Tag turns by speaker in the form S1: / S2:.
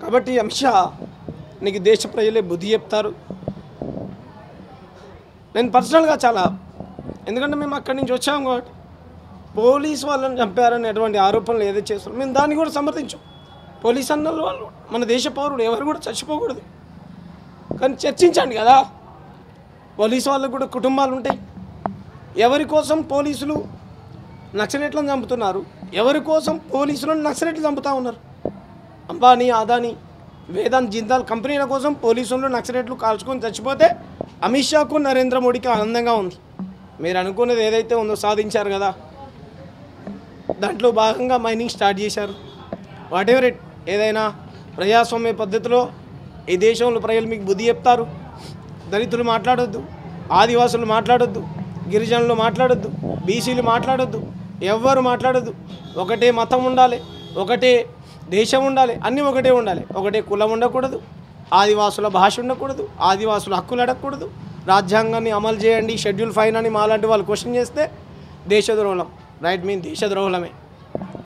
S1: కాబట్టి అమిత్ షా నీకు దేశ ప్రజలే బుద్ధి చెప్తారు. నేను పర్సనల్గా చాలా, ఎందుకంటే మేము అక్కడి నుంచి వచ్చాము కాబట్టి పోలీసు వాళ్ళని చంపారని ఎటువంటి ఆరోపణలు ఏదైతే చేస్తారో మేము దాన్ని కూడా సమర్థించాం. పోలీస్ అన్న వాళ్ళు మన దేశ పౌరుడు, ఎవరు కూడా చచ్చిపోకూడదు. కానీ చర్చించండి కదా, పోలీసు వాళ్ళకు కూడా కుటుంబాలు ఉంటాయి. ఎవరి కోసం పోలీసులు నక్సలైట్లను చంపుతున్నారు, ఎవరి కోసం పోలీసులను నక్సలైట్లు చంపుతూ ఉన్నారు? అంబానీ, అదానీ, వేదాంత్, జిందాల్ కంపెనీల కోసం పోలీసులు నక్సలైట్లు కాల్చుకొని చచ్చిపోతే అమిత్ షాకు, నరేంద్ర మోడీకి ఆనందంగా ఉంది. మీరు అనుకున్నది ఏదైతే ఉందో సాధించారు కదా, దాంట్లో భాగంగా మైనింగ్ స్టార్ట్ చేశారు. వాట్ ఎవర్ ఇట్, ఏదైనా ప్రజాస్వామ్య పద్ధతిలో ఈ దేశంలో ప్రజలు మీకు బుద్ధి చెప్తారు. దళితులు మాట్లాడొద్దు, ఆదివాసులు మాట్లాడొద్దు, గిరిజనులు మాట్లాడొద్దు, బీసీలు మాట్లాడొద్దు, ఎవ్వరు మాట్లాడొద్దు. ఒకటే మతం ఉండాలి, ఒకటే దేశం ఉండాలి, అన్నీ ఒకటే ఉండాలి. ఒకటే కులం ఉండకూడదు, ఆదివాసుల భాష ఉండకూడదు, ఆదివాసుల హక్కులు అడగకూడదు. రాజ్యాంగాన్ని అమలు చేయండి, షెడ్యూల్ 5 అని మాలాంటి వాళ్ళు క్వశ్చన్ చేస్తే దేశద్రోహం, రైట్ మీన్ దేశద్రోహులమే.